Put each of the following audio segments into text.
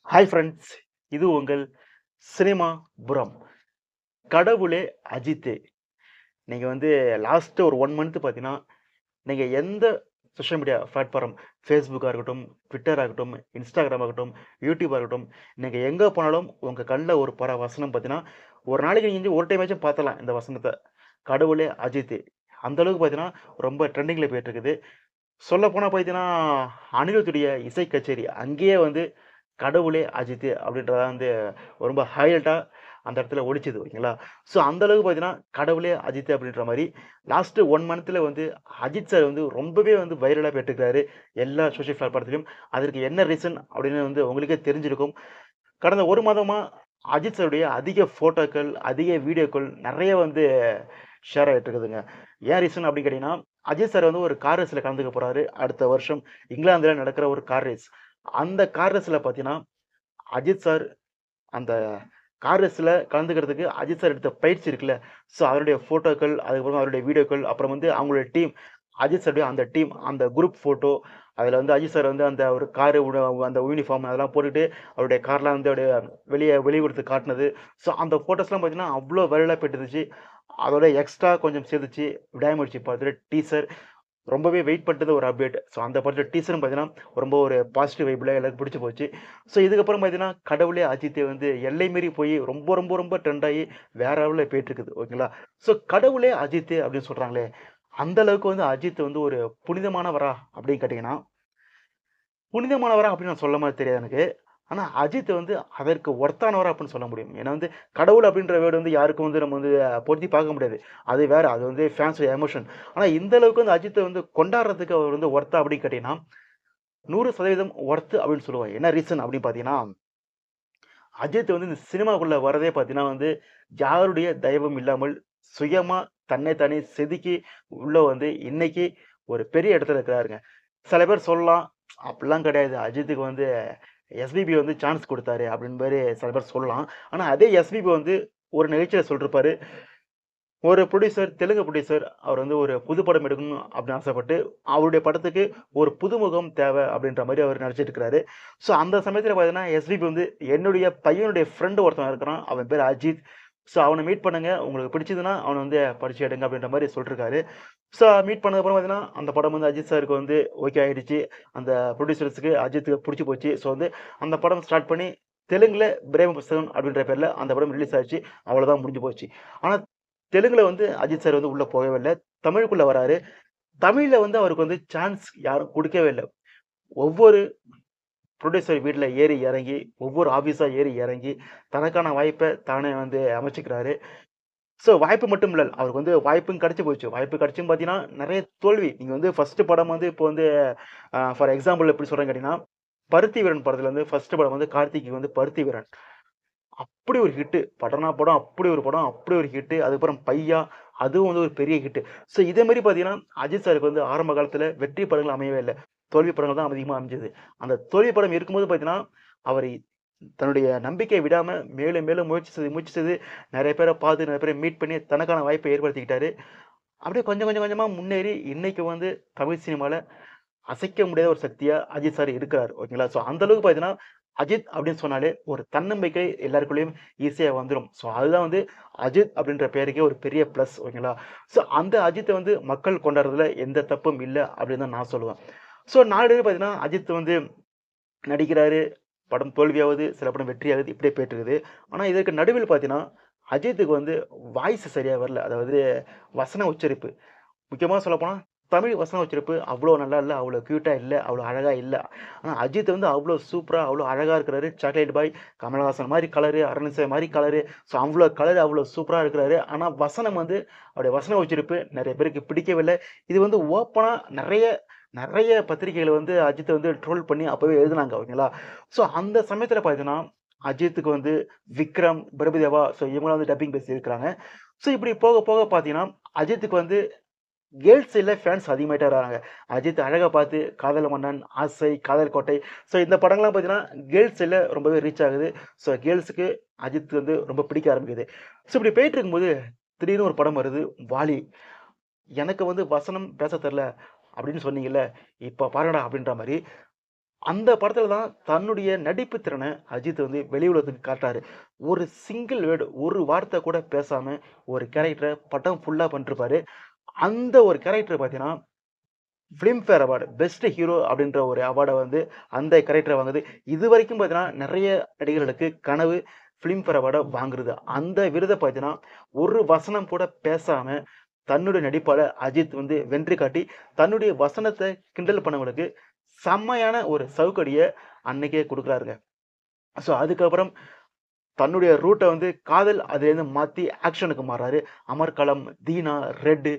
Hi friends! இது உங்கள் cinema புரம். கடவுளே அஜித்தே! நீங்க வந்து லாஸ்ட் ஒரு 1 மந்த் பார்த்தீங்கன்னா, நீங்க எந்த சோஷியல் மீடியா பிளாட்ஃபார்ம் Facebookஆ இருக்கட்டும், Twitterஆ இருக்கட்டும், Instagram ஆகட்டும், YouTubeஆ இருக்கட்டும், நீங்க எங்க போனாலும் உங்க கண்ல ஒரு வசனம் பார்த்தீங்கன்னா, ஒரு நாளைக்கு நீங்க வந்து ஒரு டைமாச்சும் பார்த்தரலாம் இந்த வசனத்த. கடவுளே அஜித்தே! அந்த அளவுக்கு பார்த்தீங்கன்னா, ரொம்ப ட்ரெண்டிங்ல போயிட்டு இருக்குது. சொல்லப்போனா பார்த்தீங்கன்னா, அனிருத்துடைய இசை கச்சேரி அங்கேயே வந்து கடவுளே அஜித்து அப்படின்றத வந்து ரொம்ப ஹைலைட்டா அந்த இடத்துல ஒலிச்சது ஓகேங்களா. ஸோ அந்த அளவுக்கு பார்த்தீங்கன்னா, கடவுளே அஜித் அப்படின்ற மாரி லாஸ்ட் 1 மந்த்ல வந்து அஜித் சார் வந்து ரொம்பவே வந்து வைரலா போயிட்டுருக்காரு. எல்லா சோசியல் பிளாட்ஃபார்ம்லயும். அதற்கு என்ன ரீசன் அப்படின்னு வந்து உங்களுக்கே தெரிஞ்சிருக்கும். கடந்த 1 மாதமா அஜித் சாருடைய அதிக ஃபோட்டோக்கள், அதிக வீடியோக்கள் நெறைய வந்து ஷேர் ஆயிட்டு இருக்குதுங்க. ஏன் ரீசன் அப்படின்னு கேட்டீங்கன்னா, அஜித் சார் வந்து ஒரு கார் ரேஸ்ல கலந்துக்க போறாரு. அடுத்த வருஷம் இங்கிலாந்துல நடக்கிற ஒரு கார் ரேஸ். அந்த கார் ரேஸ்ல பார்த்தீங்கன்னா, அஜித் சார் அந்த கார் ரேஸ்ல கலந்துக்கிறதுக்கு அஜித் சார் எடுத்த பயிற்சி இருக்குல்ல, ஸோ அதனுடைய ஃபோட்டோக்கள், அதுக்கப்புறம் அவருடைய வீடியோக்கள், அப்புறம் வந்து அவங்களுடைய டீம், அஜித் சாருடைய அந்த டீம், அந்த குரூப் ஃபோட்டோ, அதில வந்து அஜித் சார் வந்து அந்த ஒரு காரு அந்த யூனிஃபார்ம் அதெல்லாம் போட்டுட்டு, அவருடைய கார்லாம் வந்து அப்படியே வெளிய கொடுத்து காட்டுனது. ஸோ அந்த ஃபோட்டோஸ்லாம் பார்த்தீங்கன்னா, அவ்ளோ வைரலா போயிட்டு இருந்துச்சு. அதோட எக்ஸ்ட்ரா கொஞ்சம் சேர்த்துச்சு. விடாமுயற்சி படத்துல டீசர் ரொம்பவே வெயிட் பண்ணிட்டு ஒரு அப்டேட். ஸோ அந்த படத்தோட டீசரும் பார்த்தீங்கன்னா, ரொம்ப ஒரு பாசிட்டிவ் வைப்ல எல்லாருக்கும் பிடிச்சு போச்சு. ஸோ இதுக்கப்புறம் பார்த்தீங்கன்னா, கடவுளே அஜித்தே வந்து எல்லை மீறி போய் ரொம்ப ரொம்ப ரொம்ப ட்ரெண்ட் ஆகி வேற லெவல்ல போயிட்டுருக்குது. ஓகேங்களா? ஸோ கடவுளே அஜித்தே அப்படின்னு சொல்றாங்களே, அந்த அளவுக்கு வந்து அஜித் வந்து ஒரு புனிதமானவரா அப்படின்னு கேட்டீங்கன்னா, புனிதமானவரா அப்படின்னு நான் சொல்ல மாரி தெரியாது எனக்கு. ஆனா அஜித் வந்து அதற்கு ஒர்த்தானவரா அப்படின்னு சொல்ல முடியும். ஏன்னா வந்து கடவுள் அப்படின்ற வேர்ட் வந்து யாருக்கும் வந்து நம்ம வந்து பொருத்தி பார்க்க முடியாது. அது வேற. அது வந்து ஃபேன்ஸோட எமோஷன். ஆனா இந்த அளவுக்கு வந்து அஜித்த வந்து கொண்டாடுறதுக்கு அவர் வந்து ஒர்த்தா அப்படின்னு கேட்டீங்கன்னா, 100% ஒர்த் அப்படின்னு சொல்லுவேன். என்ன ரீசன் அப்படின்னு பார்த்தீங்கன்னா, அஜித் வந்து இந்த சினிமாக்குள்ள வரதே பார்த்தீங்கன்னா வந்து, யாருடைய தயவும் இல்லாமல் சுயமா தன்னை தானே செதுக்கி உள்ள வந்து இன்னைக்கு ஒரு பெரிய இடத்துல இருக்கிறாருங்க. சில பேர் சொல்லலாம், அப்படிலாம் கிடையாது. அஜித்துக்கு வந்து எஸ்பிபி வந்து சான்ஸ் குடுத்தாரு அப்படின்னு மாரி சில பேர் சொல்லலாம். ஆனா அதே எஸ்பிபி வந்து ஒரு நிகழ்ச்சியில சொல்லிருப்பாரு. ஒரு புரொடியூசர், தெலுங்கு புரொடியூசர் அவர் வந்து ஒரு புது படம் எடுக்கணும் அப்படின்னு ஆசைப்பட்டு, அவருடைய படத்துக்கு ஒரு புதுமுகம் தேவை அப்படின்ற மாரி அவர் நடிச்சிட்டு இருக்கிறாரு. ஸோ அந்த சமயத்தில பார்த்தீங்கன்னா, எஸ்பிபி வந்து என்னுடைய பையனுடைய ஃப்ரெண்ட் ஒருத்தன் இருக்கிறான். அவன் பேரு அஜித். ஸோ அவன மீட் பண்ணுங்க. உங்களுக்கு பிடிச்சதுன்னா அவன வந்து படிச்சு எடுங்க அப்படின்ற மாரி சொல்லிருக்காரு. ஸோ மீட் பண்ணதுக்கப்புறம் பார்த்தீங்கன்னா, அந்த படம் வந்து அஜித் சாருக்கு வந்து ஓகே ஆயிடுச்சு. அந்த புரொடியூசர்ஸ்க்கு அஜித்துக்கு புடிச்சு போச்சு. ஸோ வந்து அந்த படம் ஸ்டார்ட் பண்ணி தெலுங்குல பிரேம புஸ்தகம் அப்படின்ற பேர்ல அந்த படம் ரிலீஸ் ஆச்சு. அவ்வளோதான் முடிஞ்சு போச்சு. ஆனா தெலுங்குல வந்து அஜித் சார் வந்து உள்ள போகவே இல்ல. தமிழுக்குள்ள வராரு. தமிழ்ல வந்து அவருக்கு வந்து சான்ஸ் யாரும் குடுக்கவே இல்ல. ஒவ்வொரு புரொடியூசர் வீட்ல ஏறி இறங்கி, ஒவ்வொரு ஆபீஸா ஏறி இறங்கி, தனக்கான வாய்ப்ப தானே வந்து அமைச்சுக்கிறாரு. ஸோ வாய்ப்பு மட்டும் இல்ல. அவருக்கு வந்து வாய்ப்பும் கிடைச்சு போச்சு. வாய்ப்பு கிடைச்சும் பார்த்தீங்கன்னா, நெறைய தோல்வி. நீங்க வந்து ஃபர்ஸ்ட் படம் வந்து இப்போ வந்து ஃபார் எக்ஸாம்பிள் எப்படி சொல்றேன்னு கேட்டீங்கன்னா, பருத்தி வீரன் படத்துல வந்து ஃபர்ஸ்ட் படம் வந்து கார்த்திக்கு வந்து பருத்தி வீரன். அப்படி ஒரு ஹிட்டு. படம்னா படம், அப்படி ஒரு படம், அப்படி ஒரு ஹிட்டு. அதுக்கப்புறம் பையா, அதுவும் வந்து ஒரு பெரிய ஹிட்டு. ஸோ இதே மாரி பார்த்தீங்கன்னா, அஜித் சாருக்கு வந்து ஆரம்ப காலத்தில வெற்றி படங்கள் அமையவே இல்ல. தோல்வி படங்கள் தான் அதிகமா அமைஞ்சது. அந்த தோல்வி படம் இருக்கும்போது பார்த்தீங்கன்னா, அவரு தன்னுடைய நம்பிக்கைய விடாம மேலும் மேலும் முயற்சி செய்து நெறைய பேர பார்த்து, நெறைய பேர மீட் பண்ணி தனக்கான வாய்ப்ப ஏற்படுத்திக்கிட்டாரு. அப்படியே கொஞ்சம் கொஞ்சம் கொஞ்சமா முன்னேறி இன்னைக்கு வந்து தமிழ் சினிமால அசைக்க முடியாத ஒரு சக்தியா அஜித் சார் இருக்கிறாரு. ஓகேங்களா? ஸோ அந்த அளவுக்கு பார்த்தீங்கன்னா, அஜித் அப்படின்னு சொன்னாலே ஒரு தன்னம்பிக்கை எல்லாருக்குள்ளயும் ஈஸியா வந்துரும். ஸோ அதுதான் வந்து அஜித் அப்படின்ற பெயருக்கே ஒரு பெரிய பிளஸ். ஓகேங்களா? ஸோ அந்த அஜித்த வந்து மக்கள் கொண்டாடுறதுல எந்த தப்பும் இல்ல அப்படின்னு தான் நான் சொல்லுவேன். ஸோ நாளடைவில பார்த்தீங்கன்னா, அஜித் வந்து நடிக்கிறாரு. படம் தோல்வியாவுது, சில படம் வெற்றியாகுது. இப்படியே போயிட்டு இருக்குது. ஆனா இதற்கு நடுவில் பார்த்தீங்கன்னா, அஜித்துக்கு வந்து வாய்ஸ் சரியா வரல. அதாவது வசன உச்சரிப்பு. முக்கியமா சொல்லப்போனா, தமிழ் வசன உச்சரிப்பு அவ்ளோ நல்லா இல்ல. அவ்ளோ கியூட்டா இல்ல. அவ்ளோ அழகா இல்ல. ஆனா அஜித் வந்து அவ்ளோ சூப்பரா, அவ்ளோ அழகா இருக்கிறாரு. சாக்லேட் பாய், கமலஹாசன் மாரி கலரு, அரவிந்த் மாரி கலரு. ஸோ அவ்ளோ கலர் அவ்ளோ சூப்பரா இருக்கிறாரு. ஆனா வசனம் வந்து அவருடைய வசன உச்சரிப்பு நெறைய பேருக்கு பிடிக்கவில்லை. இது வந்து ஓப்பனா நெறைய நெறைய பத்திரிகைகள் வந்து அஜித்த வந்து ட்ரோல் பண்ணி அப்பவே எழுதுனாங்க. ஓகேங்களா? ஸோ அந்த சமயத்தில பார்த்தீங்கன்னா, அஜித்துக்கு வந்து விக்ரம், பிரபுதேவா ஸோ இவங்கலாம் வந்து டப்பிங் பேசியிருக்கிறாங்க. ஸோ இப்படி போக போக பார்த்தீங்கன்னா, அஜித்துக்கு வந்து கேர்ல்ஸ் சைட்ல ஃபேன்ஸ் அதிகமாயிட்டே வராங்க. அஜித் அழக பார்த்து காதல் மன்னன், ஆசை, காதல் கோட்டை ஸோ இந்த படங்கள்லாம் பார்த்தீங்கன்னா, கேர்ல்ஸ் சைட்ல ரொம்பவே ரீச் ஆகுது. ஸோ கேர்ல்ஸ்க்கு அஜித் வந்து ரொம்ப பிடிக்க ஆரம்பிக்குது. ஸோ இப்படி போயிட்டு இருக்கும்போது, திடீர்னு ஒரு படம் வருது, வாலி. எனக்கு வந்து வசனம் பேச தெரியல அப்படின்னு சொன்னீங்கல்ல, இப்ப பாருங்கடா அப்படின்ற மாரி அந்த படத்துல தான் தன்னுடைய நடிப்பு திறனை அஜித் வந்து வெளி உலகத்துக்கு காட்டுறாரு. ஒரு சிங்கிள் வேர்ட், ஒரு வார்த்தை கூட பேசாம ஒரு கேரக்டர படம் ஃபுல்லா பண்ணிருப்பாரு. அந்த ஒரு கேரக்டர் பார்த்தீங்கன்னா, ஃபிலிம்ஃபேர் அவார்டு பெஸ்ட் ஹீரோ அப்படின்ற ஒரு அவார்ட வந்து அந்த கேரக்டர் வாங்குது. இதுவரைக்கும் பார்த்தீங்கன்னா, நெறைய நடிகர்களுக்கு கனவு ஃபிலிம்ஃபேர் அவார்ட வாங்குறது. அந்த விருத பார்த்தீங்கன்னா, ஒரு வசனம் கூட பேசாம தன்னுடைய நடிப்பால அஜித் வந்து வென்று காட்டி, தன்னுடைய வசனத்த கிண்டல் பண்ணவங்களுக்கு செம்மையான ஒரு சவுக்கடிய அன்னைக்கே குடுக்குறாருங்க. ஸோ அதுக்கப்புறம் தன்னுடைய ரூட்ட வந்து காதல் அதுலேருந்து மாத்தி ஆக்ஷனுக்கு மாறுறாரு. அமர்க்களம், தீனா, ரெட்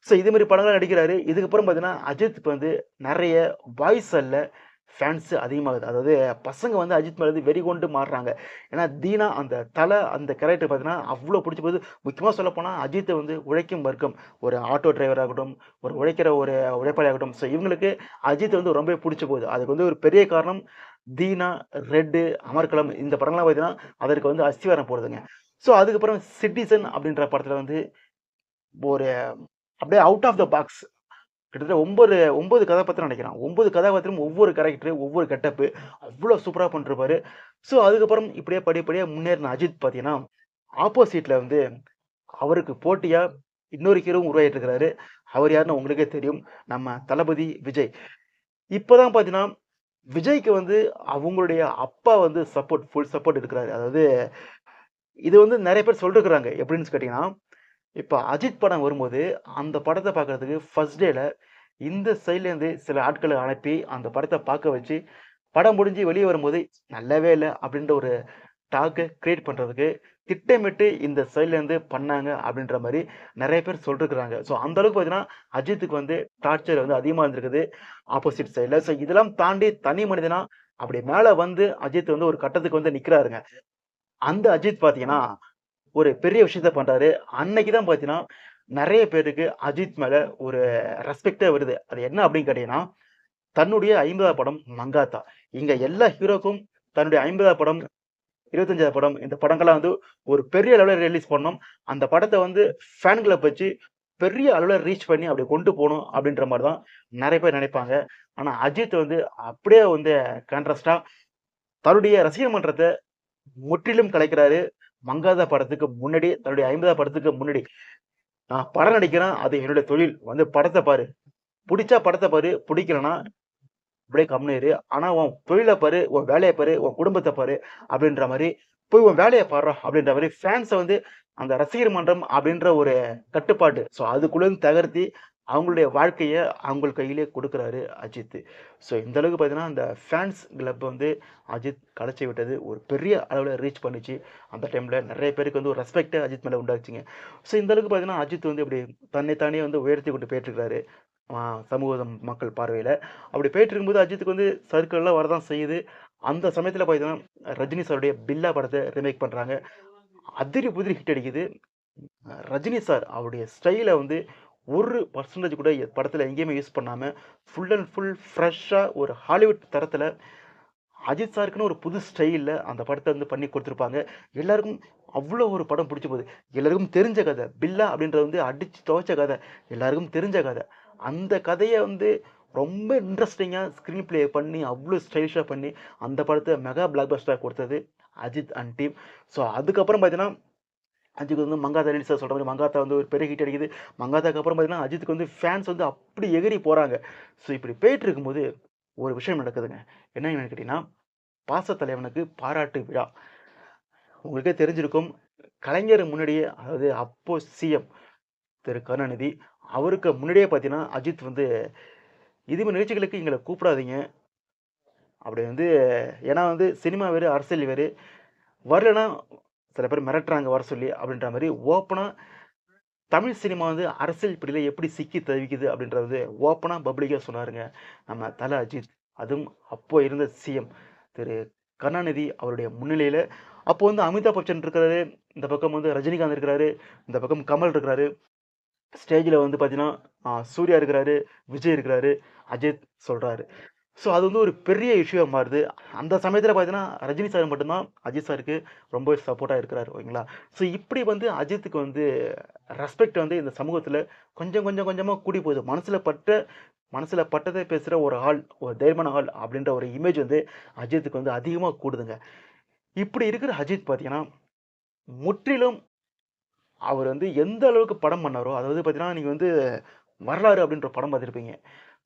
ஸோ இது மாரி படங்கள்லாம் நடிக்கிறாரு. இதுக்கப்புறம் பார்த்தீங்கன்னா, அஜித்துக்கு வந்து நெறைய பாய்ஸ்ல ஃபேன்ஸ் அதிகமாகுது. அதாவது பசங்க வந்து அஜித் மேல வந்து வெறி கொண்டு மாறுறாங்க. ஏன்னா, தீனா அந்த அந்த கேரக்டர் பார்த்தீங்கன்னா, அவ்ளோ புடிச்சு போகுது. முக்கியமா சொல்லப்போனா அஜித்த வந்து உழைக்கும் வர்க்கம். ஒரு ஆட்டோ டிரைவரா இருக்கட்டும், ஒரு உழைக்கிற ஒரு உழைப்பாளியாகட்டும், ஸோ இவங்களுக்கு அஜித் வந்து ரொம்பவே புடிச்சு போகுது. அதுக்கு வந்து ஒரு பெரிய காரணம் தீனா, ரெட், அமர்க்களம் இந்த படங்கள்லாம் பார்த்தீங்கன்னா, அதற்கு வந்து அஸ்திவாரம் போடுதுங்க. ஸோ அதுக்கப்புறம் சிட்டிசன் அப்படின்ற படத்துல வந்து ஒரு அப்படியே அவுட் ஆஃப் த பாக்ஸ் கிட்டத்தட்ட 9 கதாபாத்திரம் நெனைக்கிறேன். 9 கதாபாத்திரம் ஒவ்வொரு கேரக்டர், ஒவ்வொரு கெட்டப்பு அவ்ளோ சூப்பரா பண்ணிருப்பாரு. ஸோ அதுக்கப்புறம் இப்படியே படிப்படியா முன்னேறின அஜித் பார்த்தீங்கன்னா, ஆப்போசிட்ல வந்து அவருக்கு போட்டியா இன்னொரு ஹீரோவும் உருவாகிட்டு இருக்கிறாரு. அவர் யாருன்னு உங்களுக்கே தெரியும். நம்ம தளபதி விஜய். இப்ப தான் பார்த்தீங்கன்னா, விஜய்க்கு வந்து அவங்களுடைய அப்பா வந்து ஃபுல் சப்போர்ட் இருக்கிறாரு. அதாவது இது வந்து நெறைய பேர் சொல்லிருக்கிறாங்க. எப்படின்னு கேட்டீங்கன்னா, இப்ப அஜித் படம் வரும்போது, அந்த படத்த பார்க்கறதுக்கு ஃபர்ஸ்ட் டேல இந்த சைட்லேருந்து சில ஆட்கள அனுப்பி, அந்த படத்த பார்க்க வச்சு, படம் முடிஞ்சு வெளிய வரும்போது, "நல்லாவே இல்ல" அப்படின்ற ஒரு டாக்க கிரியேட் பண்றதுக்கு, திட்டமிட்டு இந்த சைட்லேருந்து பண்ணாங்க அப்படின்ற மாரி நெறைய பேர் சொல்லிருக்கிறாங்க. ஸோ அந்த அளவுக்கு பார்த்தீங்கன்னா, அஜித்துக்கு வந்து டார்ச்சர் வந்து அதிகமா இருந்திருக்குது, ஆப்போசிட் சைட்ல. ஸோ இதெல்லாம் தாண்டி தனி மனிதனா, அப்படி மேல வந்து அஜித் வந்து ஒரு கட்டத்துக்கு வந்து நிக்கிறாருங்க. அந்த அஜித் பார்த்தீங்கன்னா, ஒரு பெரிய விஷயத்த பண்றாரு. அன்னைக்கு தான் பார்த்தீங்கன்னா, நெறைய பேருக்கு அஜித் மேல ஒரு ரெஸ்பெக்ட்டே வருது. அது என்ன அப்படின்னு கேட்டீங்கன்னா, தன்னுடைய 50வது படம் மங்காத்தா. இங்க எல்லா ஹீரோக்கும் தன்னுடைய 50வது படம், 25வது படம் இந்த படங்கள்லாம் வந்து ஒரு பெரிய லெவல்ல ரிலீஸ் பண்ணணும். அந்த படத்த வந்து ஃபேன் கிளப் வச்சு பெரிய அளவுல ரீச் பண்ணி அப்படி கொண்டு போணும் அப்படின்ற மாரி தான் நெறைய பேர் நெனைப்பாங்க. ஆனா அஜித் வந்து அப்படியே வந்து கான்ட்ராஸ்ட்டா தன்னுடைய ரசிகர் மன்றத்த முற்றிலும் கலைக்கிறாரு. மங்காதா படத்துக்கு முன்னாடி, தன்னுடைய 50வது படத்துக்கு முன்னாடி. நான் படம் நடிக்கிறேன். அது என்னுடைய தொழில். வந்து படத்த பாரு. புடிச்சா படத்த பாரு. புடிக்கலன்னா அப்படியே கம்முனு இரு. ஆனா உன் தொழில பாரு, உன் வேலைய பாரு, உன் குடும்பத்த பாரு அப்படின்ற மாரி, போய் உன் வேலைய பார்றா அப்படின்ற மாரி ஃபேன்ஸ வந்து அந்த ரசிகர் மன்றம் அப்படின்ற ஒரு கட்டுப்பாடு. ஸோ அதுக்குள்ளருந்து தகர்த்தி அவங்களுடைய வாழ்க்கைய அவங்க கையிலேயே குடுக்குறாரு அஜித். ஸோ இந்த அளவுக்கு பார்த்தீங்கன்னா, அந்த ஃபேன்ஸ் கிளப் வந்து அஜித் கலச்சு விட்டது ஒரு பெரிய அளவுல ரீச் பண்ணுச்சு. அந்த டைம்ல நெறைய பேருக்கு வந்து ஒரு ரெஸ்பெக்ட்ட அஜித் மேல உண்டாச்சுங்க. ஸோ இந்த அளவுக்கு பார்த்தீங்கன்னா, அஜித் வந்து இப்படி தன்னை தானே வந்து உயர்த்தி கொண்டு போயிட்டுருக்காரு. ஆ மக்கள் பார்வையில. அப்படி போயிட்டு இருக்கும்போது அஜித்துக்கு வந்து சர்க்கிள்லாம் வரதான் செய்யுது. அந்த சமயத்தில பார்த்தீங்கன்னா, ரஜினி சாருடைய பில்லா படத்த ரீமேக் பண்றாங்க. அதிரி புதிரி ஹிட் அடிக்குது. ரஜினி சார் அவருடைய ஸ்டைல வந்து 1% கூட படத்துல எங்கேயுமே யூஸ் பண்ணாம, ஃபுல் அண்ட் ஃபுல் ஃப்ரெஷ்ஷா ஒரு ஹாலிவுட் தரத்துல அஜித் சாருக்குன்னு ஒரு புது ஸ்டைல்ல அந்த படத்த வந்து பண்ணி குடுத்துருப்பாங்க. எல்லாருக்கும் அவ்ளோ ஒரு படம் புடிச்சு போகுது. எல்லாருக்கும் தெரிஞ்ச கத. பில்லா அப்படின்றது வந்து அடிச்சு துவைச்ச கத. எல்லாருக்கும் தெரிஞ்ச கத. அந்த கதைய வந்து ரொம்ப இன்ட்ரஸ்டிங்கா ஸ்க்ரீன் ப்ளே பண்ணி, அவ்ளோ ஸ்டைலிஷா பண்ணி, அந்த படத்த மெகா பிளாக் பஸ்டரா குடுத்தது அஜித் அண்ட் டீம். ஸோ அதுக்கப்புறம் பார்த்தீங்கன்னா, அஜித் வந்து மங்காத்தா ரிலீஸ் சொல்ற மாரி மங்காத்தா வந்து ஒரு பெரிய ஹிட் அடிக்குது. மங்காத்தாக்கு அப்புறம் பார்த்தீங்கன்னா, அஜித்துக்கு வந்து ஃபேன்ஸ் வந்து அப்படி எகிறி போறாங்க. ஸோ இப்படி போயிட்டு இருக்கும்போது, ஒரு விஷயம் நடக்குதுங்க. என்னன்னு கேட்டீங்கன்னா, பாசத்தலைவனுக்கு பாராட்டு விழா. உங்களுக்கே தெரிஞ்சிருக்கும். கலைஞர் முன்னாடியே அதாவது அப்போ சிஎம் திரு கருணாநிதி, அவருக்கு முன்னாடியே பார்த்தீங்கன்னா, அஜித் வந்து "இது மாரி நிகழ்ச்சிகளுக்கு எங்கள கூப்பிடாதீங்க." அப்படி வந்து ஏன்னா வந்து சினிமா வேறு, அரசியல் வேறு. வரலன்னா சில பேர் மிரட்டுறாங்க வர சொல்லி அப்படின்ற மாரி ஓப்பனா தமிழ் சினிமா வந்து அரசியல் பிடியில எப்படி சிக்கி தவிக்குது அப்படின்றது ஓப்பனா பப்ளிக்கா சொன்னாருங்க. நம்ம தல அஜித். அதுவும் அப்போ இருந்த சிஎம் திரு கருணாநிதி அவருடைய முன்னிலையில அப்போ வந்து அமிதாப் பச்சன் இருக்கிறாரு. இந்த பக்கம் வந்து ரஜினிகாந்த் இருக்கிறாரு. இந்த பக்கம் கமல் இருக்கிறாரு. ஸ்டேஜ்ல வந்து பார்த்தீங்கன்னா, சூர்யா இருக்கிறாரு, விஜய் இருக்கிறாரு, அஜித் சொல்றாரு. ஸோ அது வந்து ஒரு பெரிய இஷ்யூவா மாறுது. அந்த சமயத்தில பார்த்தீங்கன்னா, ரஜினி சார் மட்டும் தான் அஜித் சாருக்கு ரொம்பவே சப்போர்ட்டா இருக்கிறாரு. ஓகேங்களா? ஸோ இப்படி வந்து அஜித்துக்கு வந்து ரெஸ்பெக்ட் வந்து இந்த சமூகத்தில கொஞ்சம் கொஞ்சம் கொஞ்சமா கூடி போகுது. மனசுல பட்டத பேசுற ஒரு ஆள், ஒரு தைரியமான ஆள் அப்படின்ற ஒரு இமேஜ் வந்து அஜித்துக்கு வந்து அதிகமா கூடுதுங்க. இப்படி இருக்கிற அஜித் பார்த்தீங்கன்னா, முற்றிலும் அவர் வந்து எந்த அளவுக்கு படம் பண்ணாரோ, அதாவது பார்த்தீங்கன்னா, நீங்க வந்து வரலாறு அப்படின்ற படம் பார்த்திருப்பீங்க.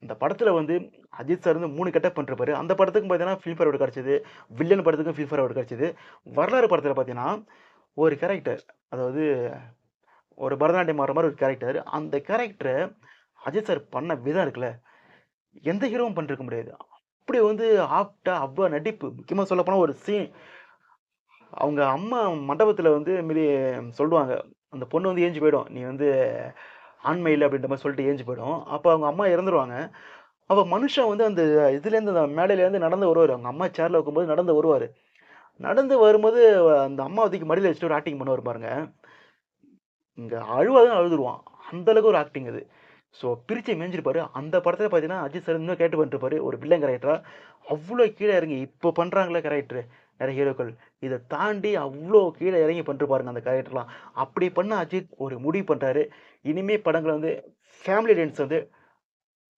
அந்த படத்துல வந்து அஜித் சார் வந்து 3 கெட்டப் பண்ணிருப்பாரு. அந்த படத்துக்கும் பார்த்தீங்கன்னா, ஃபிலிம் ஃபேர் அவார்டு கிடைச்சது. வில்லன் படத்துக்கும் ஃபிலிம் ஃபேர் அவார்டு கிடைச்சது. வரலாறு படத்துல பார்த்தீங்கன்னா, ஒரு கேரக்டர் அதாவது ஒரு பரதநாட்டியம் ஆடுற மாரி ஒரு கேரக்டர். அந்த கேரக்டர அஜித் சார் பண்ண விதம் இருக்குல்ல, எந்த ஹீரோவும் பண்ணிருக்க முடியாது. அப்படி வந்து ஆப்ட்டா அவ்ளோ நடிப்பு. முக்கியமா சொல்லப்போனா ஒரு சீன் அவங்க அம்மா மண்டபத்துல வந்து மீதி சொல்லுவாங்க. அந்த பொண்ணு வந்து ஏஞ்சு போயிடும். "நீ வந்து ஆண்மை இல்ல" அப்படின்ற மாரி சொல்லிட்டு ஏஞ்சு போயிடும். அப்ப அவங்க அம்மா இறந்துருவாங்க. அப்ப மனுஷன் வந்து அந்த இதுலேருந்து அந்த மேடையிலேருந்து நடந்து வருவாரு. அவங்க அம்மா சேர்ல உட்காரும்போது நடந்து வருவாரு. நடந்து வரும்போது அந்த அம்மாவ தூக்கி மடியில வச்சுட்டு ஒரு ஆக்டிங் பண்ணுவாரு பாருங்க. இங்க அழுவாதன்னு அழுதுருவான். அந்த அளவுக்கு ஒரு ஆக்டிங் அது. ஸோ பிரிச்சு மேய்ஞ்சிருப்பாரு. அந்த படத்துல பார்த்தீங்கன்னா, அஜித் சார் இன்னும் கேரக்டர் பண்ணிருப்பாரு. ஒரு வில்லன் கேரக்டரா. அவ்ளோ கீழ இறங்கி இப்போ பண்றாங்கல்ல கேரக்டர் நெறைய ஹீரோக்கள். இத தாண்டி அவ்ளோ கீழ இறங்கி பண்ணிருப்பாருங்க அந்த கேரக்டர்லாம். அப்படி பண்ண அஜித் ஒரு முடிவு பண்றாரு. இனிமே படங்கள வந்து ஃபேமிலி ஆடியன்ஸ் வந்து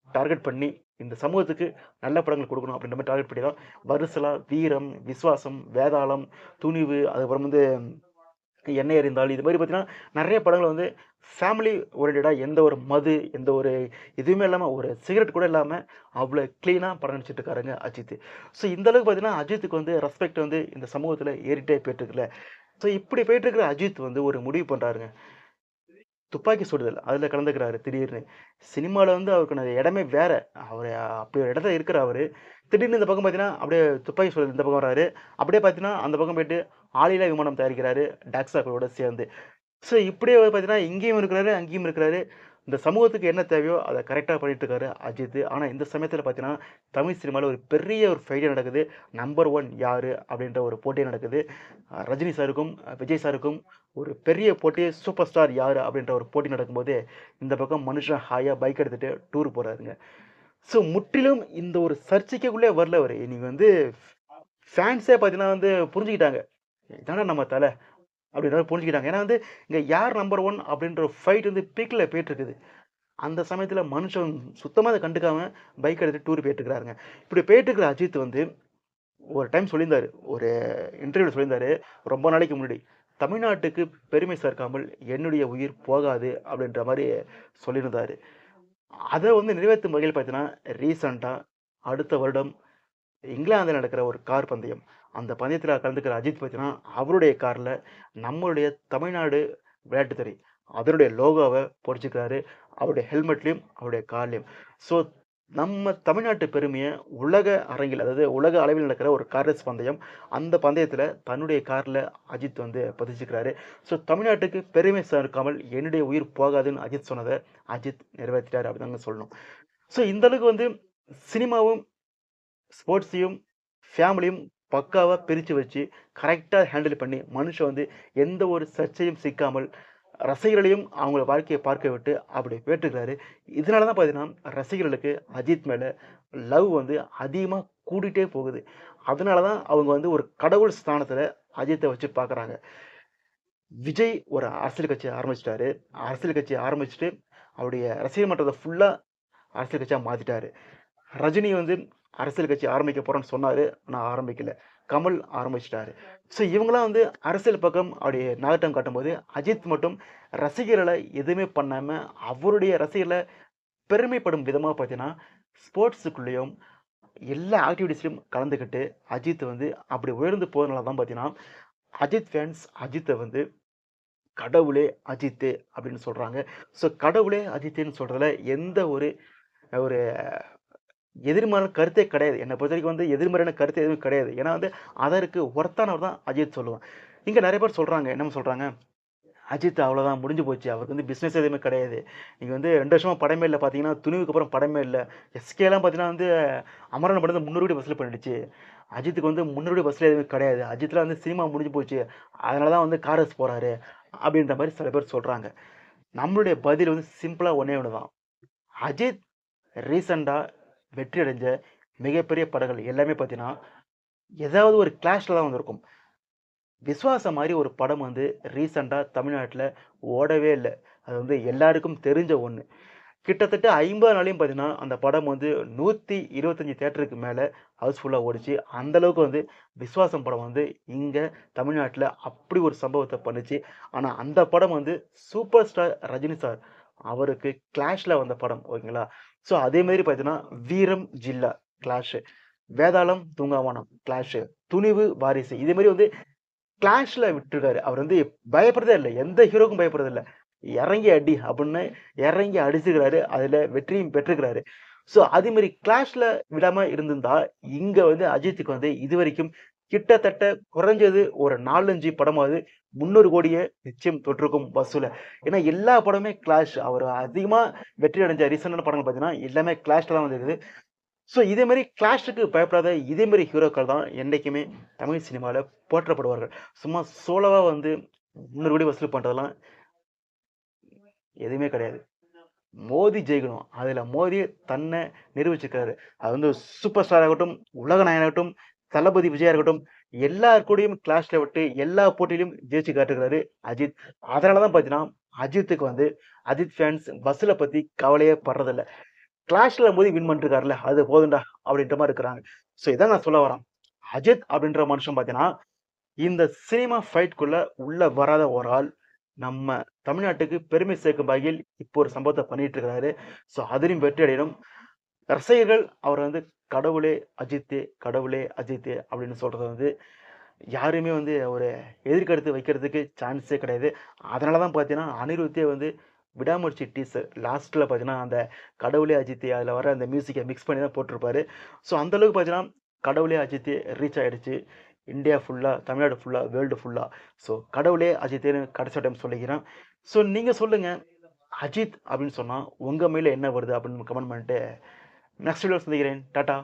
டார்கெட் பண்ணி, இந்த சமூகத்துக்கு நல்ல படங்கள் குடுக்கணும் அப்படின்ற மாரி டார்கெட் பண்ணி தான் வரிசலா, வீரம், விஸ்வாசம், வேதாளம், துணிவு, அதுக்கப்புறம் வந்து எண்ணெய் எறிந்தால் இது மாரி பார்த்தீங்கன்னா, நெறைய படங்கள் வந்து ஃபேமிலி ஓரியன்டடா எந்த ஒரு மது, எந்த ஒரு எதுவுமே இல்லாம ஒரு சிகரெட் கூட இல்லாம அவ்வளோ கிளீனா படம் நடிச்சிட்டு இருக்காருங்க அஜித். ஸோ இந்த அளவுக்கு பார்த்தீங்கன்னா, அஜித்துக்கு வந்து ரெஸ்பெக்ட் வந்து இந்த சமூகத்தில ஏறிட்டே போயிட்டுருக்குல்ல. ஸோ இப்படி போயிட்டு இருக்கிற அஜித் வந்து ஒரு முடிவு பண்றாருங்க. துப்பாக்கி சுடுதல். அதுல கலந்துக்கிறாரு திடீர்னு. சினிமால வந்து அவருக்கான இடமே வேற. அவரு அப்படி ஒரு இடத்துல இருக்கிற அவரு, திடீர்னு இந்த பக்கம் பார்த்தீங்கன்னா, அப்படியே துப்பாக்கி சுடுதல் இந்த பக்கம் வராரு. அப்படியே பார்த்தீங்கன்னா, அந்த பக்கம் போயிட்டு ஆளில்லா விமானம் தயாரிக்கிறாரு, டாக்ஸாக்களோட சேர்ந்து. ஸோ இப்படியே வந்து பார்த்தீங்கன்னா, இங்கேயும் இருக்கிறாரு, அங்கேயும் இருக்கிறாரு. இந்த சமூகத்துக்கு என்ன தேவையோ அத கரெக்ட்டா பண்ணிட்டு இருக்காரு அஜித். ஆனா இந்த சமயத்தில பார்த்தீங்கன்னா, தமிழ் சினிமால ஒரு பெரிய ஒரு ஃபைட்டே நடக்குது. நம்பர் 1 யாரு? அப்படின்ற ஒரு போட்டியே நடக்குது. ரஜினி சாருக்கும், விஜய் சாருக்கும் ஒரு பெரிய போட்டி சூப்பர் ஸ்டார் யாரு? அப்படின்ற ஒரு போட்டி நடக்கும்போது, இந்த பக்கம் மனுஷன் ஹாயா பைக் எடுத்துட்டு டூர் போறாருங்க. ஸோ முற்றிலும் இந்த ஒரு சர்ச்சைக்குள்ளே வரல அவரு. நீங்க வந்து ஃபேன்ஸே பார்த்தீங்கன்னா வந்து புரிஞ்சுக்கிட்டாங்க. இதான்டா நம்ம தல. அப்படின்ற மாரி புரிஞ்சுக்கிட்டாங்க. ஏன்னா வந்து, இங்க யார் நம்பர் 1 அப்படின்ற ஃபைட் வந்து பீக்ல போயிட்டுருக்குது. அந்த சமயத்தில மனுஷன் சுத்தமா அத கண்டுக்காம பைக் எடுத்துட்டு டூர் போயிட்டுருக்காருங்க. இப்படி போயிட்டுருக்கிற அஜித் வந்து ஒரு டைம் சொல்லியிருந்தாரு. ஒரு இன்டர்வியூல சொல்லியிருந்தாரு. ரொம்ப நாளைக்கு முன்னாடி. "தமிழ்நாட்டுக்கு பெருமை சேர்க்காமல் என்னுடைய உயிர் போகாது" அப்படின்ற மாரி சொல்லியிருந்தாரு. அத வந்து நிறைவேத்தும் வகையில பார்த்தீங்கன்னா, ரீசென்ட்டா அடுத்த வருடம் இங்கிலாந்துல நடக்கிற ஒரு கார் பந்தயம். அந்த பந்தயத்தில கலந்துக்கிற அஜித் பார்த்தீங்கன்னா, அவருடைய கார்ல நம்மளுடைய தமிழ்நாடு விளையாட்டுத்துறை அதனுடைய லோகோவ பொறிச்சுக்கிறாரு. அவருடைய ஹெல்மெட்லயும், அவருடைய கார்லயும். ஸோ நம்ம தமிழ்நாட்டு பெருமைய உலக அரங்கில், அதாவது உலக அளவில் நடக்கிற ஒரு கார் ரேஸ் பந்தயம். அந்த பந்தயத்தில தன்னுடைய கார்ல அஜித் வந்து பதிச்சுக்கிறாரு. ஸோ தமிழ்நாட்டுக்கு பெருமை சேர்க்காமல் என்னுடைய உயிர் போகாதுன்னு அஜித் சொன்னத அஜித் நிறைவேத்திட்டாரு அப்படிதாங்க சொல்லணும். ஸோ இந்த அளவுக்கு வந்து சினிமாவும் ஸ்போர்ட்ஸையும், ஃபேமிலியும் பக்காவா பிரிச்சு வச்சு, கரெக்ட்டா ஹேண்டில் பண்ணி, மனுஷன் வந்து எந்த ஒரு சர்ச்சையும் சிக்காமல், ரசிகர்களையும் அவங்கள வாழ்க்கைய பார்க்க விட்டு அப்படி போயிட்டுருக்காரு. இதனால தான் பார்த்தீங்கன்னா, ரசிகர்களுக்கு அஜித் மேல லவ் வந்து அதிகமா கூடிட்டே போகுது. அதனால தான் அவங்க வந்து ஒரு கடவுள் ஸ்தானத்துல அஜித்த வச்சு பார்க்குறாங்க. விஜய் ஒரு அரசியல் கட்சி ஆரம்பிச்சுட்டாரு. அரசியல் கட்சி ஆரம்பிச்சுட்டு, அவருடைய ரசிகர் மன்றத்த ஃபுல்லா அரசியல் கட்சியா மாத்திட்டாரு. ரஜினி வந்து அரசியல் கட்சி ஆரம்பிக்க போறேன்னு சொன்னாரு. ஆனா ஆரம்பிக்கல. கமல் ஆரம்பிச்சுட்டாரு. ஸோ இவங்கலாம் வந்து அரசியல் பக்கம் அப்படியே நாட்டம் காட்டும்போது, அஜித் மட்டும் ரசிகர்கள எதுவுமே பண்ணாம, அவருடைய ரசிகர்கள பெருமைப்படும் விதமா பார்த்தீங்கன்னா, ஸ்போர்ட்ஸுக்குள்ளேயும் எல்லா ஆக்டிவிட்டீஸ்லயும் கலந்துக்கிட்டு, அஜித் வந்து அப்படி உயர்ந்து போறதுனால தான் பார்த்தீங்கன்னா, அஜித் ஃபேன்ஸ் அஜித்த வந்து கடவுளே அஜித்து அப்படின்னு சொல்றாங்க. ஸோ கடவுளே அஜித்துன்னு சொல்றதுல எந்த ஒரு ஒரு எதிர்மறையான கருத்தே கிடையாது. என்ன பொறுத்தவரைக்கும் வந்து எதிர்மறையான கருத்து எதுவும் கிடையாது. ஏன்னா வந்து அதற்கு ஒர்த்தானவர் தான் அஜித் சொல்லுவேன். இங்க நெறைய பேர் சொல்றாங்க. என்னம்மா சொல்றாங்க? அஜித் அவ்வளோதான் முடிஞ்சு போச்சு. அவருக்கு வந்து பிசினஸ் எதுவுமே கிடையாது. நீங்க வந்து 2 வருஷமா படமே இல்ல பார்த்தீங்கன்னா, துணிவுக்கு அப்புறம் படமே இல்ல. எஸ்கேலாம் பார்த்தீங்கன்னா வந்து அமரன் படம் வந்து 300 கோடி வசூல் பண்ணிடுச்சு. அஜித்துக்கு வந்து 300 கோடி வசூல் எதுவுமே கிடையாது. அஜித்லாம் வந்து சினிமா முடிஞ்சு போச்சு. அதனால தான் வந்து காரஸ் போறாரு. அப்படின்ற மாரி சில பேர் சொல்றாங்க. நம்மளுடைய பதில் வந்து சிம்பிளா ஒண்ணே ஒண்ணு தான். அஜித் ரீசென்ட்டா வெற்றி அடைஞ்ச மிகப்பெரிய படங்கள் எல்லாமே பார்த்தீங்கன்னா, ஏதாவது ஒரு கிளாஷ்ல தான் வந்திருக்கும். விஸ்வாசம் மாரி ஒரு படம் வந்து ரீசென்ட்டா தமிழ்நாட்டுல ஓடவே இல்ல. அது வந்து எல்லாருக்கும் தெரிஞ்ச ஒண்ணு. கிட்டத்தட்ட 50 நாள்லயும் பார்த்தீங்கன்னா, அந்த படம் வந்து 125 தியேட்டருக்கு மேல ஹவுஸ்ஃபுல்லா ஓடுச்சு. அந்த அளவுக்கு வந்து விஸ்வாசம் படம் வந்து இங்க தமிழ்நாட்டுல அப்படி ஒரு சம்பவத்த பண்ணுச்சு. ஆனா அந்த படம் வந்து சூப்பர் ஸ்டார் ரஜினி சார் அவருக்கு கிளாஷ்ல வந்த படம் ஓகேங்களா? ஸோ அதே மாரி பார்த்தீங்கன்னா, வீரம் ஜில்லா கிளாஷ், வேதாளம் தூங்காவனம் கிளாஷ், துணிவு வாரிசு இதே மாரி வந்து கிளாஷ்ல விட்டுருக்காரு. அவர் வந்து பயப்படுறதே இல்ல. எந்த ஹீரோக்கும் பயப்படுறதில்ல. "எறங்கி அடி" அப்படின்னு எறங்கி அடிச்சுக்கிறாரு. அதுல வெற்றியும் பெற்றுக்கிறாரு. ஸோ அதே மாரி கிளாஷ்ல விடாம இருந்திருந்தா, இங்க வந்து அஜித்துக்கு வந்து இதுவரைக்கும் கிட்டத்தட்ட குறைஞ்சது ஒரு 4, 5 படமாவது 300 கோடிய நிச்சயம் தொட்டிருக்கும் வசூல. ஏன்னா எல்லா படமுமே கிளாஷ். அவரு அதிகமா வெற்றி அடைஞ்ச ரீசென்டான படங்கள் பார்த்தீங்கன்னா, எல்லாமே கிளாஷ்ல தான் வந்திருக்குது. ஸோ இதே மாரி கிளாஷ்க்கு பயப்படாத இதே மாரி ஹீரோக்கள் தான் என்னைக்குமே தமிழ் சினிமால போற்றப்படுவார்கள். சும்மா சோலோவா வந்து 300 கோடி வசூல் பண்றதெல்லாம் எதுவுமே கிடையாது. மோதி ஜெயிக்கணும். அதுல மோதி தன்னை நிரூபிச்சுருக்காரு. அது வந்து சூப்பர் ஸ்டார் ஆகட்டும், உலக நாயகன் ஆகட்டும், தளபதி விஜயா இருக்கட்டும், எல்லார் கூடயும் கிளாஷ்ல விட்டு எல்லா போட்டியிலும் ஜெயிச்சு காட்டுகிறாரு அஜித். அதனால தான் பார்த்தீங்கன்னா, அஜித்துக்கு வந்து அஜித் ஃபேன்ஸ் பஸ்ல பத்தி கவலையே படுறதில்ல. கிளாஷ்ல மோதி வின் பண்ணிருக்காருல்ல, அது போதும்டா அப்படின்ற மாரி இருக்கிறாங்க. ஸோ இதான் நான் சொல்ல வரேன். அஜித் அப்படின்ற மனுஷன் பார்த்தீங்கன்னா, இந்த சினிமா ஃபைட்குள்ள உள்ள வராத ஒரு ஆள். நம்ம தமிழ்நாட்டுக்கு பெருமை சேர்க்கும் வகையில் இப்போ ஒரு சம்பவத்த பண்ணிட்டு இருக்கிறாரு. ஸோ அதிலும் வெற்றி அடையணும். ரசிகர்கள் அவர வந்து கடவுளே அஜித்தே, கடவுளே அஜித்தே அப்படின்னு சொல்றத வந்து யாருமே வந்து ஒரு எதிர்கருத்து வைக்கிறதுக்கு சான்ஸே கிடையாது. அதனால தான் பார்த்தீங்கன்னா, அனிருத்தே வந்து விடாமுயற்சி டீசர் லாஸ்ட்ல பார்த்தீங்கன்னா, அந்த கடவுளே அஜித்தே அதில வர அந்த மியூசிக்க மிக்ஸ் பண்ணி தான் போட்டிருப்பாரு. ஸோ அந்த அளவுக்கு பார்த்தீங்கன்னா, கடவுளே அஜித்தே ரீச் ஆயிடுச்சு. இந்தியா ஃபுல்லா, தமிழ்நாடு ஃபுல்லா, வேர்ல்டு ஃபுல்லா. ஸோ கடவுளே அஜித்தேன்னு கடைசி டைம் சொல்லிக்கிறேன். ஸோ நீங்க சொல்லுங்க, அஜித் அப்படின்னு சொன்னா உங்க மைண்ட்ல என்ன வருது அப்படின்னு கமெண்ட் பண்ணிட்டு நெக்ஸ்ட் வீடியோல சந்திக்கிறேன். டாட்டா.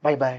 பாய் பாய்.